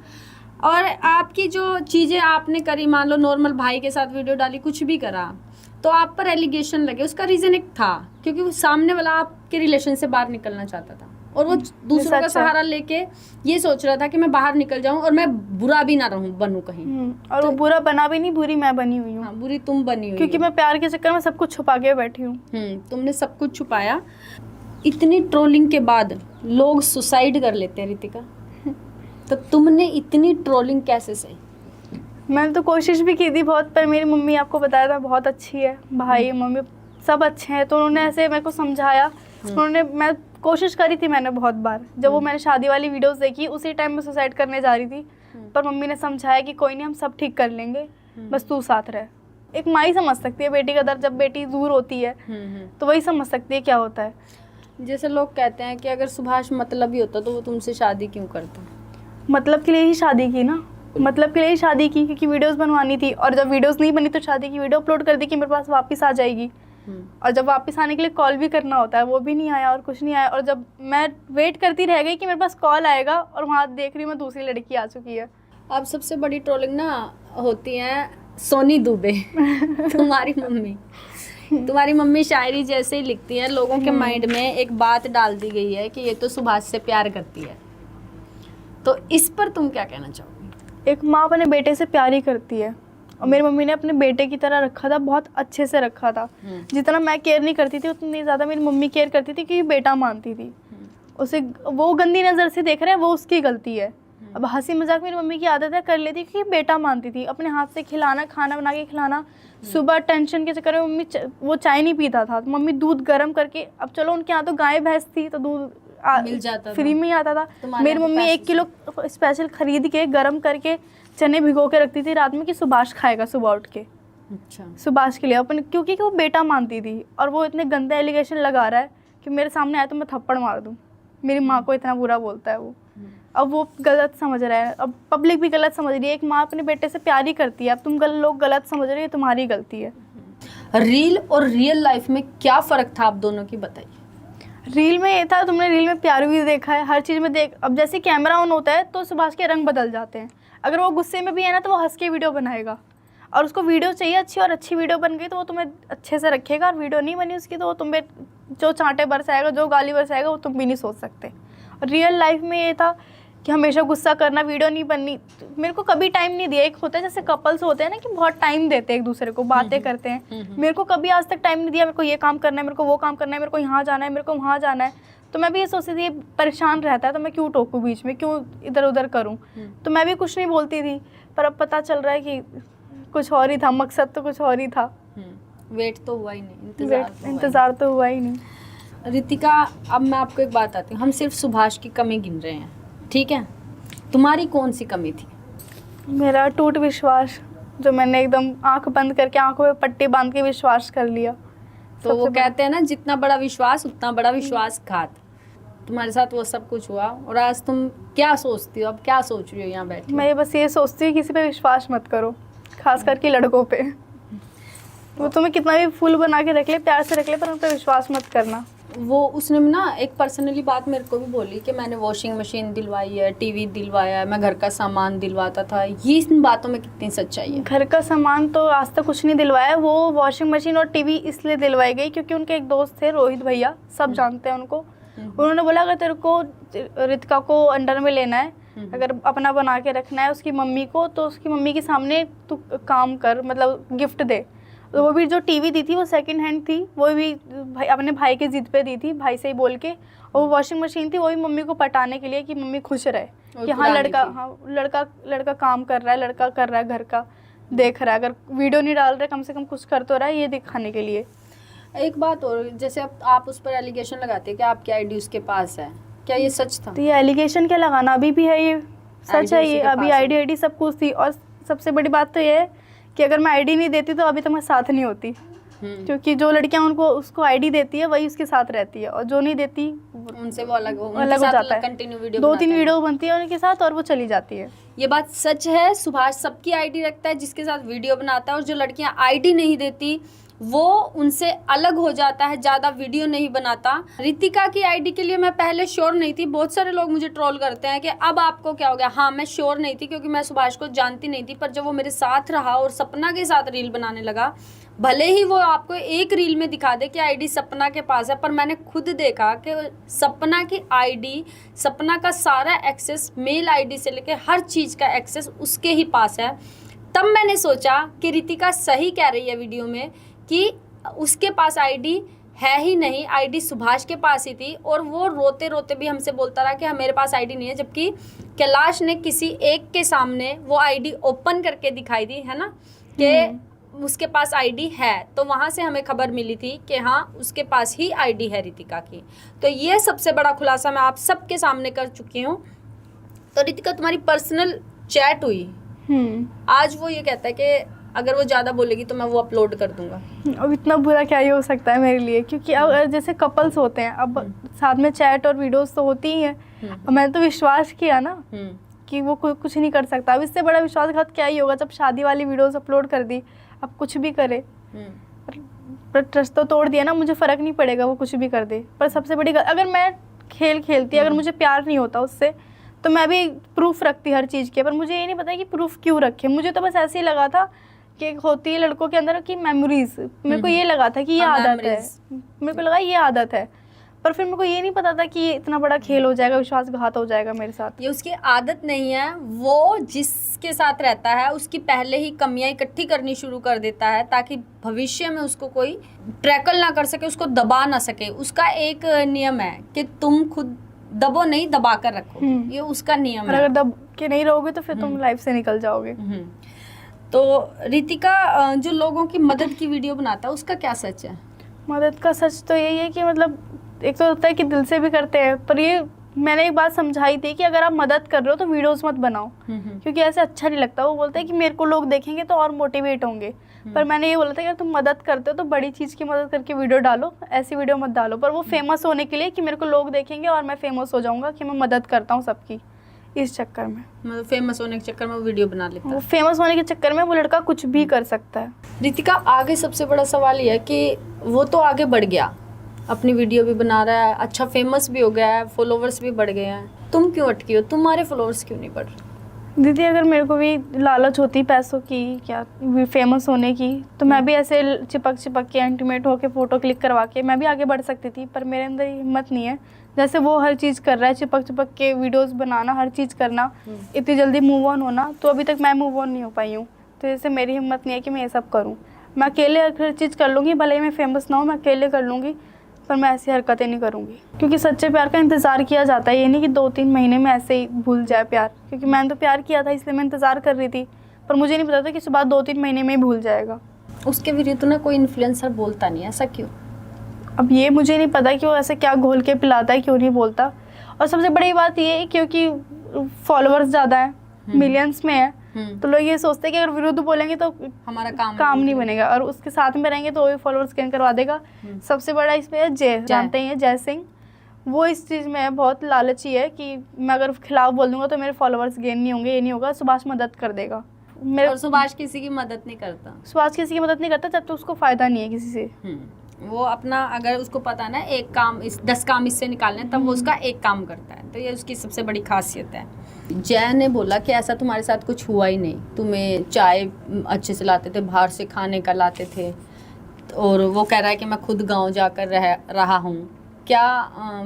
और आपकी जो चीज़ें आपने करी, मान लो नॉर्मल भाई के साथ वीडियो डाली, कुछ भी करा, तो आप पर एलिगेशन लगे, उसका रीज़न एक था क्योंकि वो सामने वाला आपके रिलेशन से बाहर निकलना चाहता था और वो दूसरों का सहारा लेके ये सोच रहा था कि मैं बाहर निकल जाऊं और मैं बुरा भी ना बनूं कहीं। और वो बुरा बना भी नहीं, बुरी मैं बनी हुई हूँ। हाँ, बुरी तुम बनी हुई, क्योंकि मैं प्यार के चक्कर में सब कुछ छुपा के बैठी हूँ। तुमने सब कुछ छुपाया। इतनी ट्रोलिंग के बाद लोग सुसाइड कर लेते हैं रितिका, तो तुमने इतनी ट्रोलिंग कैसे सही? मैंने तो कोशिश भी की थी बहुत, पर मेरी मम्मी आपको बताया था बहुत अच्छी है, भाई मम्मी सब अच्छे हैं, तो उन्होंने ऐसे मेरे को समझाया। मैं कोशिश करी थी मैंने बहुत बार, जब वो मैंने शादी वाली वीडियोस देखी उसी टाइम में सुसाइड करने जा रही थी, पर मम्मी ने समझाया कि कोई नहीं, हम सब ठीक कर लेंगे, बस तू साथ रह। एक माँ ही समझ सकती है बेटी का दर्द, जब बेटी दूर होती है तो वही समझ सकती है क्या होता है। जैसे लोग कहते हैं कि अगर सुभाष मतलबी होता तो वो तुमसे शादी क्यों करता? मतलब के लिए ही शादी की ना, मतलब के लिए ही शादी की, क्योंकि वीडियोस बनवानी थी, और जब वीडियोस नहीं बनी तो शादी की वीडियो अपलोड कर दी कि मेरे पास वापस आ जाएगी, और जब वापस आने के लिए कॉल भी करना होता है, वो भी नहीं आया और कुछ नहीं आया, और जब मैं वेट करती रह गई कि मेरे पास कॉल आएगा और वहाँ देख रही हूँ मैं दूसरी लड़की आ चुकी है। अब सबसे बड़ी ट्रोलिंग ना होती है सोनी दुबे तुम्हारी मम्मी शायरी जैसे ही लिखती है, लोगों के माइंड में एक बात डाल दी गई है कि ये तो सुभाष से प्यार करती है, तो इस पर तुम क्या कहना चाहोगी? एक माँ अपने बेटे से प्यार ही करती है, और मेरी मम्मी ने अपने बेटे की तरह रखा था, बहुत अच्छे से रखा था। जितना मैं केयर नहीं करती थी उतनी ज़्यादा मेरी मम्मी केयर करती थी, क्योंकि बेटा मानती थी उसे। वो गंदी नज़र से देख रहे हैं, वो उसकी गलती है। अब हंसी मजाक मेरी मम्मी की आदत है, कर लेती, क्योंकि बेटा मानती थी। अपने हाथ से खिलाना, खाना बना के खिलाना, सुबह टेंशन के चक्कर में मम्मी वो चाय नहीं पीता था, तो मम्मी दूध गर्म करके, अब चलो उनके यहाँ तो गाय भैंस थी तो दूध मिल जाता, फ्री में ही आता था। मेरी मम्मी 1 किलो स्पेशल खरीद के गर्म करके चने भिगो के रखती थी रात में कि सुभाष खाएगा सुबह उठ के। अच्छा, सुभाष के लिए अपन, क्योंकि वो बेटा मानती थी। और वो इतने गंदे एलिगेशन लगा रहा है कि मेरे सामने आया तो मैं थप्पड़ मार दूँ, मेरी माँ को इतना बुरा बोलता है वो। अब वो गलत समझ रहा है, अब पब्लिक भी गलत समझ रही है। एक माँ अपने बेटे से प्यार ही करती है, अब तुम लोग गलत समझ रहे हो, ये तुम्हारी गलती है। रील और रियल लाइफ में क्या फ़र्क था आप दोनों की, बताइए। रील में ये था, तुमने रील में प्यार भी देखा है, हर चीज़ में देख। अब जैसे कैमरा ऑन होता है तो सुभाष के रंग बदल जाते हैं। अगर वो गुस्से में भी है ना तो वो हंस के वीडियो बनाएगा, और उसको वीडियो चाहिए अच्छी, और अच्छी वीडियो बन गई तो वो तुम्हें अच्छे से रखेगा, और वीडियो नहीं बनी उसकी तो वो तुम्हें जो चांटे बरसाएगा, जो गाली बरसाएगा, वो तुम भी नहीं सोच सकते। रियल लाइफ में ये था कि हमेशा गुस्सा करना, वीडियो नहीं बननी। मेरे को कभी टाइम नहीं दिया। एक होता है जैसे कपल्स होते हैं ना कि बहुत टाइम देते हैं एक दूसरे को, बातें करते हैं। मेरे को कभी आज तक टाइम नहीं दिया। मेरे को ये काम करना है, मेरे को वो काम करना है, मेरे को यहाँ जाना है, मेरे को वहाँ जाना है। तो मैं भी ये सोचती थी, ये परेशान रहता है तो मैं क्यों टोकूँ बीच में, क्यों इधर उधर करूँ। तो मैं भी कुछ नहीं बोलती थी। पर अब पता चल रहा है कि कुछ और ही था, मकसद तो कुछ और ही था। वेट तो हुआ ही नहीं, इंतज़ार तो हुआ ही नहीं। रितिका, अब मैं आपको एक बात आती हूँ, हम सिर्फ सुभाष की कमी गिन रहे हैं, ठीक है? तुम्हारी कौन सी कमी थी? मेरा टूट विश्वास, जो मैंने एकदम आंख बंद करके आंखों में पट्टी बांध के विश्वास कर लिया। तो वो कहते हैं ना, जितना बड़ा विश्वास उतना बड़ा विश्वासघात। तुम्हारे साथ वो सब कुछ हुआ और आज तुम क्या सोचती हो? अब क्या सोच रही हो यहाँ बैठ? मैं बस ये सोचती हूँ किसी पे विश्वास मत करो, खास करके लड़कों पे। वो तुम्हें कितना भी फूल बना के रख ले, प्यार से रख ले, पर उन पर विश्वास मत करना। वो उसने ना एक पर्सनली बात मेरे को भी बोली कि मैंने वॉशिंग मशीन दिलवाई है, टीवी दिलवाया है, मैं घर का सामान दिलवाता था। ये इन बातों में कितनी सच्चाई है? घर का सामान तो आज तक कुछ नहीं दिलवाया। वो वॉशिंग मशीन और टीवी इसलिए दिलवाई गई क्योंकि उनके एक दोस्त थे, रोहित भैया, सब जानते हैं उनको। उन्होंने बोला अगर तेरे को रितिका को अंडर में लेना है, अगर अपना बना के रखना है उसकी मम्मी को, तो उसकी मम्मी के सामने तू काम कर, मतलब गिफ्ट दे। तो वो भी जो टीवी दी थी वो सेकंड हैंड थी, वो भी अपने भाई के जिद पे दी थी, भाई से ही बोल के। और वो वॉशिंग मशीन थी, वो भी मम्मी को पटाने के लिए कि मम्मी खुश रहे कि हाँ लड़का काम कर रहा है, लड़का कर रहा है, घर का देख रहा है, अगर वीडियो नहीं डाल रहे कम से कम कुछ कर तो रहा है, ये दिखाने के लिए। एक बात और, जैसे अब आप उस पर एलिगेशन लगाते हैं कि आपकी आईडी उसके पास है, क्या ये सच था? तो ये एलिगेशन क्या लगाना, अभी भी है, ये सच है। ये अभी आईडी सब कुछ थी। और सबसे बड़ी बात तो ये है कि अगर मैं आईडी नहीं देती तो अभी तक मैं साथ नहीं होती। क्योंकि जो लड़कियां उसको आईडी देती है वही उसके साथ रहती है, और जो नहीं देती उनसे वो अलग हो जाता है। कंटिन्यू वीडियो 2-3 वीडियो बनती है उनके साथ और वो चली जाती है। ये बात सच है। सुभाष सबकी आईडी रखता है जिसके साथ वीडियो बनाता है, और जो लड़कियां आईडी नहीं देती वो उनसे अलग हो जाता है, ज़्यादा वीडियो नहीं बनाता। रितिका की आईडी के लिए मैं पहले श्योर नहीं थी। बहुत सारे लोग मुझे ट्रोल करते हैं कि अब आपको क्या हो गया। हाँ, मैं श्योर नहीं थी क्योंकि मैं सुभाष को जानती नहीं थी, पर जब वो मेरे साथ रहा और सपना के साथ रील बनाने लगा, भले ही वो आपको एक रील में दिखा दे कि आईडी सपना के पास है, पर मैंने खुद देखा कि सपना की आईडी, सपना का सारा एक्सेस, मेल आईडी से लेकर हर चीज़ का एक्सेस उसके ही पास है। तब मैंने सोचा कि रितिका सही कह रही है वीडियो में कि उसके पास आईडी है ही नहीं, आईडी सुभाष के पास ही थी। और वो रोते रोते भी हमसे बोलता रहा कि हाँ मेरे पास आईडी नहीं है, जबकि कैलाश ने किसी एक के सामने वो आईडी ओपन करके दिखाई दी है ना कि उसके पास आईडी है। तो वहाँ से हमें खबर मिली थी कि हाँ उसके पास ही आईडी है रितिका की। तो ये सबसे बड़ा खुलासा मैं आप सबके सामने कर चुकी हूँ। तो रितिका, तुम्हारी पर्सनल चैट हुई, आज वो ये कहता है कि अगर वो ज़्यादा बोलेगी तो मैं वो अपलोड कर दूंगा। अब इतना बुरा क्या ही हो सकता है मेरे लिए, क्योंकि अब जैसे कपल्स होते हैं, अब साथ में चैट और वीडियोस तो होती ही हैं। अब मैंने तो विश्वास किया ना कि वो कुछ नहीं कर सकता। अब इससे बड़ा विश्वासघात क्या ही होगा जब शादी वाली वीडियोस अपलोड कर दी। अब कुछ भी करे, पर ट्रस्ट तो तोड़ दिया ना, मुझे फ़र्क नहीं पड़ेगा वो कुछ भी कर दे। पर सबसे बड़ी अगर मैं खेलती अगर मुझे प्यार नहीं होता उससे, तो मैं भी प्रूफ रखती हर चीज़ के। पर मुझे ये नहीं पता कि प्रूफ क्यों रखे। मुझे तो बस ऐसे ही लगा था कि होती है लड़कों के अंदर की मेमोरीज। मेरे को ये लगा था कि ये आदत है, मेरे को लगा ये आदत है। पर फिर मेरे को ये नहीं पता था कि ये इतना बड़ा खेल हो जाएगा, विश्वासघात हो जाएगा मेरे साथ। ये उसकी आदत नहीं है, वो जिसके साथ रहता है उसकी पहले ही कमियां इकट्ठी करनी शुरू कर देता है ताकि भविष्य में उसको कोई ट्रैकल ना कर सके, उसको दबा ना सके। उसका एक नियम है कि तुम खुद दबो नहीं, दबा कर रखो, ये उसका नियम है। अगर दब के नहीं रहोगे तो फिर तुम लाइफ से निकल जाओगे। तो रितिका जो लोगों की मदद की वीडियो बनाता है उसका क्या सच है? मदद का सच तो यही है कि मतलब एक तो होता है कि दिल से भी करते हैं, पर ये मैंने एक बात समझाई थी कि अगर आप मदद कर रहे हो तो वीडियोस मत बनाओ, क्योंकि ऐसे अच्छा नहीं लगता। वो बोलते हैं कि मेरे को लोग देखेंगे तो और मोटिवेट होंगे। पर मैंने ये बोला था कि अगर तुम मदद करते हो तो बड़ी चीज़ की मदद करके वीडियो डालो, ऐसी वीडियो मत डालो। पर वो फेमस होने के लिए कि मेरे को लोग देखेंगे और मैं फेमस हो जाऊँगा कि मैं मदद करता हूँ सबकी, इस चक्कर में, मतलब फेमस होने के चक्कर में वो वीडियो बना लेता है। वो फेमस होने के चक्कर में वो लड़का कुछ भी कर सकता है। रितिका, आगे सबसे बड़ा सवाल ये है कि वो तो आगे बढ़ गया, अपनी वीडियो भी बना रहा है, अच्छा फेमस भी हो गया है, फॉलोवर्स भी बढ़ गए हैं, तुम क्यों अटकी हो? तुम्हारे फॉलोवर्स क्यों नहीं बढ़ रहे? दीदी अगर मेरे को भी लालच होती पैसों की, क्या फेमस होने की, तो मैं भी ऐसे चिपक चिपक के इंटीमेट होके फ़ोटो क्लिक करवा के मैं भी आगे बढ़ सकती थी, पर मेरे अंदर हिम्मत नहीं है। जैसे वो हर चीज़ कर रहा है, चिपक चिपक के वीडियोस बनाना, हर चीज़ करना, इतनी जल्दी मूव ऑन होना, तो अभी तक मैं मूव ऑन नहीं हो पाई हूँ। तो जैसे मेरी हिम्मत नहीं है कि मैं ये सब करूँ। मैं अकेले हर चीज़ कर लूँगी, भले ही मैं फेमस ना हो, मैं अकेले कर लूँगी, पर मैं ऐसी हरकतें नहीं करूँगी। क्योंकि सच्चे प्यार का इंतज़ार किया जाता है, ये नहीं कि 2-3 महीने में ऐसे ही भूल जाए प्यार। क्योंकि मैंने तो प्यार किया था, इसलिए मैं इंतज़ार कर रही थी, पर मुझे नहीं पता था कि उसके बाद 2-3 महीने में ही भूल जाएगा। उसके विरुद्ध ना कोई इन्फ्लुएंसर बोलता नहीं है, ऐसा क्यों? अब ये मुझे नहीं पता कि वो ऐसे क्या घोल के पिलाता है, क्यों नहीं बोलता। और सबसे बड़ी बात ये है क्योंकि फॉलोअर्स ज़्यादा हैं, मिलियंस में है, तो लोग ये सोचते हैं कि अगर विरुद्ध बोलेंगे तो हमारा काम नहीं बनेगा, और उसके साथ में रहेंगे तो वो भी फॉलोअर्स गेन करवा देगा। सबसे बड़ा इसमें है जय, जानते ही हैं जय सिंह, वो इस चीज़ में बहुत लालची है कि मैं अगर खिलाफ बोल दूंगा तो मेरे फॉलोअर्स गेन नहीं होंगे, ये नहीं होगा। सुभाष मदद कर देगा, और सुभाष किसी की मदद नहीं करता। सुभाष किसी की मदद नहीं करता जब तक उसको फ़ायदा नहीं है किसी से। वो अपना, अगर उसको पता ना एक काम 10 काम इससे निकालने, तब वो उसका एक काम करता है। तो ये उसकी सबसे बड़ी खासियत है। जय ने बोला कि ऐसा तुम्हारे साथ कुछ हुआ ही नहीं, तुम्हें चाय अच्छे से लाते थे, बाहर से खाने का लाते थे, और वो कह रहा है कि मैं खुद गांव जाकर रहा हूँ। क्या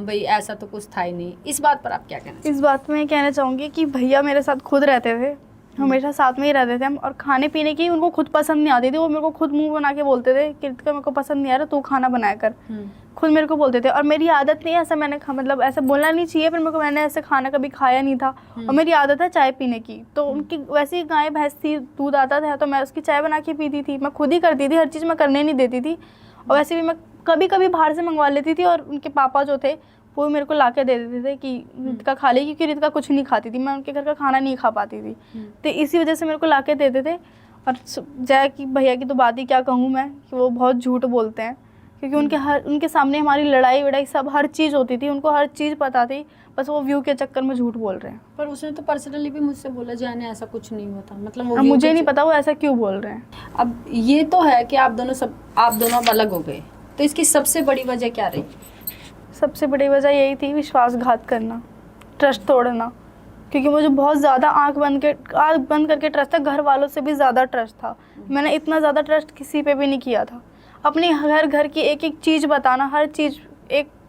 भाई ऐसा तो कुछ था ही नहीं। इस बात पर आप क्या कहना चाहेंगे? इस बात में कहना चाहूँगी कि भैया मेरे साथ खुद रहते थे, हमेशा साथ में ही रहते थे हम, और खाने पीने की उनको खुद पसंद नहीं आती थी। वो मेरे को खुद मुंह बना के बोलते थे कि मेरे को पसंद नहीं आ रहा, तू खाना बनाया कर। खुद मेरे को बोलते थे, और मेरी आदत नहीं है ऐसा, मैंने मतलब ऐसा बोलना नहीं चाहिए, पर मेरे को, मैंने ऐसे खाना कभी खाया नहीं था, और मेरी आदत है चाय पीने की। तो उनकी वैसी गाय भैंस थी, दूध आता था तो मैं उसकी चाय बना के पीती थी, मैं खुद ही करती थी, हर चीज़ मैं करने नहीं देती थी। और वैसे भी मैं कभी कभी बाहर से मंगवा लेती थी, और उनके पापा जो थे वो मेरे को ला के दे देते थे कि रितिका खा ले, क्योंकि रितिका कुछ नहीं खाती थी, मैं उनके घर का खाना नहीं खा पाती थी। तो इसी वजह से मेरे को ला के देते थे। और जय की भैया की तो बात ही क्या कहूँ मैं, कि वो बहुत झूठ बोलते हैं, क्योंकि उनके सामने हमारी लड़ाई वड़ाई सब हर चीज़ होती थी, उनको हर चीज़ पता थी, बस वो व्यू के चक्कर में झूठ बोल रहे हैं। पर उसने तो पर्सनली भी मुझसे बोला जय ने ऐसा कुछ नहीं हुआ था, मतलब वो अब मुझे नहीं पता वो ऐसा क्यों बोल रहे हैं। अब ये तो है कि आप दोनों अब अलग हो गए, तो इसकी सबसे बड़ी वजह क्या रही? सबसे बड़ी वजह यही थी, विश्वासघात करना, ट्रस्ट तोड़ना। क्योंकि मुझे बहुत ज़्यादा आंख बंद करके ट्रस्ट था, घर वालों से भी ज़्यादा ट्रस्ट था। मैंने इतना ज़्यादा ट्रस्ट किसी पे भी नहीं किया था। अपनी घर की एक एक चीज़ बताना, हर चीज़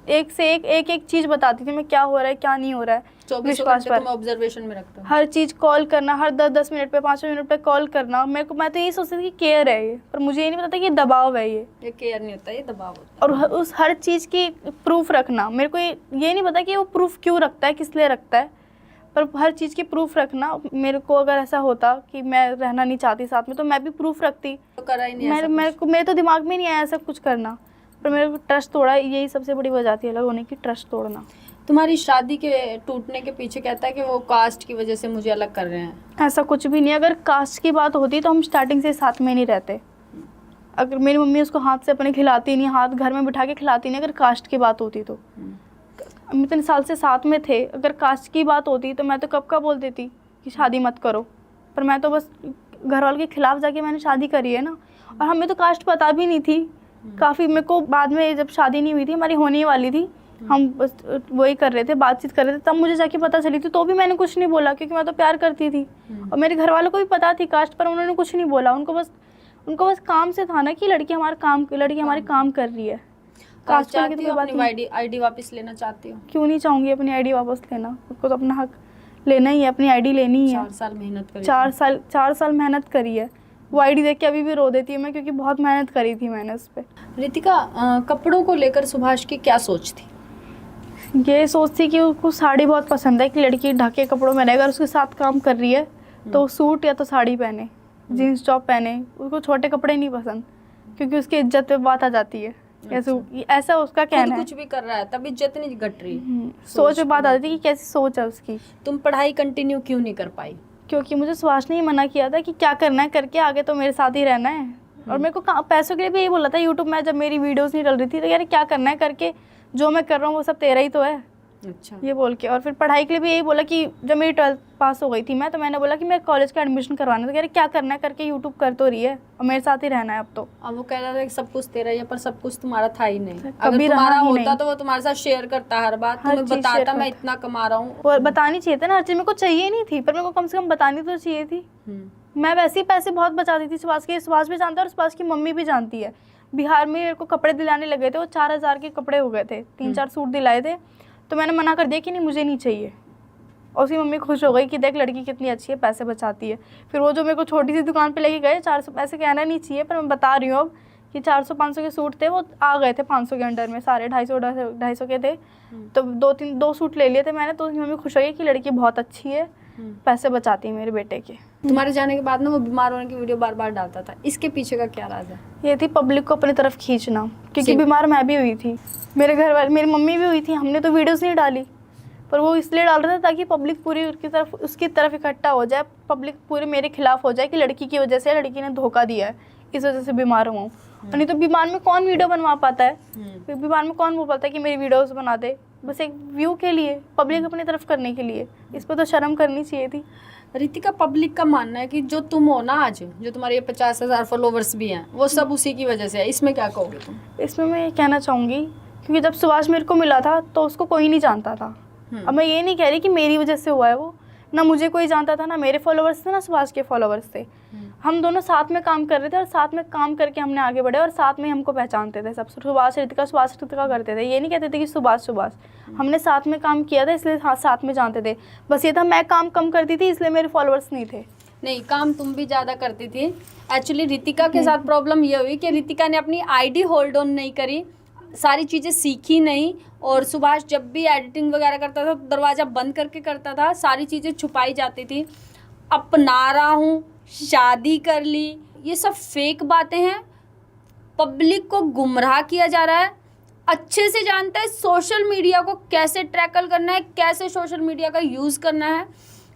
एक से एक चीज़ बताती थी मैं, क्या हो रहा है क्या नहीं हो रहा है। 24 घंटे तो मैं ऑब्जर्वेशन में रखता हूँ। हर चीज़ कॉल करना, हर 10-10 मिनट पे 5 मिनट पे कॉल करना। मैं तो यही सोचती थी कि केयर है ये, पर मुझे ये नहीं पता था कि ये दबाव है। ये केयर नहीं होता, ये दबाव होता है। और उस हर चीज़ की प्रूफ रखना, मेरे को ये नहीं पता कि वो प्रूफ क्यों रखता है, किस लिए रखता है, पर हर चीज़ की प्रूफ रखना। मेरे को अगर ऐसा होता कि मैं रहना नहीं चाहती साथ में, तो मैं भी प्रूफ रखती, तो करा ही नहीं। मेरे तो दिमाग में नहीं आया ऐसा कुछ करना, पर मेरे को ट्रस्ट तोड़ा। यही सबसे बड़ी वजह थी अलग होने की, ट्रस्ट तोड़ना। तुम्हारी शादी के टूटने के पीछे कहता है कि वो कास्ट की वजह से मुझे अलग कर रहे हैं। ऐसा कुछ भी नहीं। अगर कास्ट की बात होती तो हम स्टार्टिंग से साथ में नहीं रहते। अगर मेरी मम्मी उसको हाथ से अपने खिलाती नहीं, हाथ घर में बिठा के खिलाती नहीं, अगर कास्ट की बात होती तो। हम इतने साल से साथ में थे, अगर कास्ट की बात होती तो मैं तो कब का बोल देती कि शादी मत करो, पर मैं तो बस घर वालों के खिलाफ जाके मैंने शादी करी है ना। और हमें तो कास्ट पता भी नहीं थी काफ़ी। मेरे को बाद में जब शादी नहीं हुई थी, हमारी होने वाली थी, हम बस वही कर रहे थे, बातचीत कर रहे थे, तब मुझे जाके पता चली थी। तो भी मैंने कुछ नहीं बोला, क्योंकि मैं तो प्यार करती थी। और मेरे घर वालों को भी पता थी कास्ट, पर उन्होंने कुछ नहीं बोला। उनको बस काम से था ना कि लड़की हमारे काम कर रही है। कास्ट चाहती हो अपनी आईडी वापस लेना चाहती हो? क्यों नहीं चाहूँगी अपनी आईडी वापस लेना। उसको तो अपना हक लेना ही है, अपनी आईडी लेनी है। 4 साल मेहनत करी। 4 साल मेहनत करी है। वो आईडी देख के अभी भी रो देती है मैं, क्योंकि बहुत मेहनत करी थी मैंने उस पर। रितिका, कपड़ों को लेकर सुभाष की क्या सोच थी? ये सोच थी कि उसको साड़ी बहुत पसंद है, कि लड़की ढके कपड़ों में रहे। अगर उसके साथ काम कर रही है तो सूट या तो साड़ी पहने, जीन्स टॉप पहने। उसको छोटे कपड़े नहीं पसंद, क्योंकि उसकी इज्जत पे बात आ जाती है। ऐसा उसका कहना है। कुछ भी कर रहा है तब इज्जत नहीं घट रही। सोच पे बात आ जाती है कि कैसी सोच है उसकी। तुम पढ़ाई कंटिन्यू क्यों नहीं कर पाई? क्योंकि मुझे सुभाष ने ही मना किया था कि क्या करना है करके, आगे तो मेरे साथ ही रहना है। और मेरे को पैसों के लिए भी यही बोला था यूट्यूब में, जब मेरी वीडियोस नहीं डल रही थी, तो यार क्या करना है करके, जो मैं कर रहा हूँ वो सब तेरा ही तो है, अच्छा। ये बोल के। और फिर पढ़ाई के लिए भी यही बोला कि जब मेरी 12th पास हो गई थी मैं, तो मैंने बोला कि मैं कॉलेज का एडमिशन करवाना था। कह रहे क्या करना है करके, यूट्यूब कर तो रही है और मेरे साथ ही रहना है अब तो। अब वो कह रहा था कि सब कुछ तेरा ही है, पर सब कुछ तुम्हारा था ही नहीं। कभी अगर रहा तुम्हारा ही होता नहीं। तो वो तुम्हारे साथ शेयर करता हर बात, हर तुम्हें चीज़ बताता शेयर मैं करता। इतना कमा रहा हूँ। और बतानी चाहिए था ना, हर चीज़ मेरे को चाहिए नहीं थी, पर मेरे को कम से कम बतानी तो चाहिए थी। मैं वैसे ही पैसे बहुत बचाती थी सुभाष के। सुभाष भी जानता है और सुभाष की मम्मी भी जानती है। बिहार में मेरे को कपड़े दिलाने लगे थे, वो 4000 के कपड़े हो गए थे, 3-4 सूट दिलाए थे। तो मैंने मना कर दिया कि नहीं मुझे नहीं चाहिए। और उसकी मम्मी खुश हो गई कि देख लड़की कितनी अच्छी है, पैसे बचाती है। फिर वो जो मेरे को छोटी सी दुकान पे लेके गए, 400 पैसे कहना नहीं चाहिए पर मैं बता रही हूँ अब कि 400-500 के सूट थे, वो आ गए थे 500 के अंडर में सारे। 250 के थे। तो 2 सूट ले लिए थे मैंने। तो उसकी मम्मी खुश हो गई कि लड़की बहुत अच्छी है, पैसे बचाती है मेरे बेटे के। तुम्हारे जाने के बाद ना वो बीमार होने की वीडियो बार बार डालता था, इसके पीछे का क्या राज है? ये थी पब्लिक को अपनी तरफ खींचना, क्योंकि सिर्फ- बीमार मैं भी हुई थी, मेरे घर वाले, मेरी मम्मी भी हुई थी। हमने तो वीडियोस नहीं डाली, पर वो इसलिए डाल रहा था ताकि पब्लिक पूरी उसकी तरफ इकट्ठा हो जाए, पब्लिक पूरे मेरे खिलाफ हो जाए कि लड़की की वजह से, लड़की ने धोखा दिया है, इस वजह से बीमार हुआ हूँ। और नहीं तो बीमार में कौन वीडियो बनवा पाता है? बीमार में कौन बोल पाता है कि मेरी वीडियोस बना दे? बस एक व्यू के लिए, पब्लिक अपनी तरफ करने के लिए। इस पर तो शर्म करनी चाहिए थी। रितिका, पब्लिक का मानना है कि जो तुम हो ना आज, जो तुम्हारे ये 50,000 फॉलोवर्स भी हैं, वो सब उसी की वजह से है। इसमें क्या कहोगे तुम? इसमें मैं ये कहना चाहूँगी, क्योंकि जब सुभाष मेरे को मिला था तो उसको कोई नहीं जानता था। अब मैं ये नहीं कह रही कि मेरी वजह से हुआ है वो, ना मुझे कोई जानता था, ना मेरे फॉलोवर्स थे, ना सुभाष के फॉलोवर्स थे। हम दोनों साथ में काम कर रहे थे और साथ में काम करके हमने आगे बढ़े और साथ में हमको पहचानते थे सब। सुभाष रितिका करते थे, ये नहीं कहते थे कि सुभाष। हमने साथ में काम किया था इसलिए साथ में जानते थे। बस ये था मैं काम कम करती थी इसलिए मेरे फॉलोअर्स नहीं थे। नहीं, काम तुम भी ज़्यादा करती थी। एक्चुअली रितिका के साथ प्रॉब्लम ये हुई कि रितिका ने अपनी आईडी होल्ड ऑन नहीं करी, सारी चीज़ें सीखी नहीं। और सुभाष जब भी एडिटिंग वगैरह करता था तो दरवाज़ा बंद करके करता था, सारी चीज़ें छुपाई जाती थी। अपना रहा हूँ, शादी कर ली, ये सब फेक बातें हैं। पब्लिक को गुमराह किया जा रहा है। अच्छे से जानता है सोशल मीडिया को कैसे ट्रैकल करना है, कैसे सोशल मीडिया का यूज़ करना है।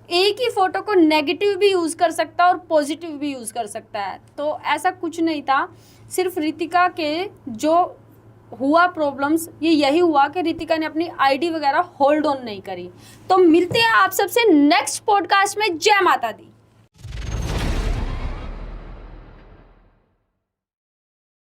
एक ही फ़ोटो को नेगेटिव भी यूज़ कर सकता है और पॉजिटिव भी यूज़ कर सकता है। तो ऐसा कुछ नहीं था। सिर्फ रितिका के जो हुआ प्रॉब्लम्स, ये यही हुआ कि रितिका ने अपनी आईडी वगैरह होल्ड ऑन नहीं करी। तो मिलते हैं आप सबसे नेक्स्ट पॉडकास्ट में। जय माता दी।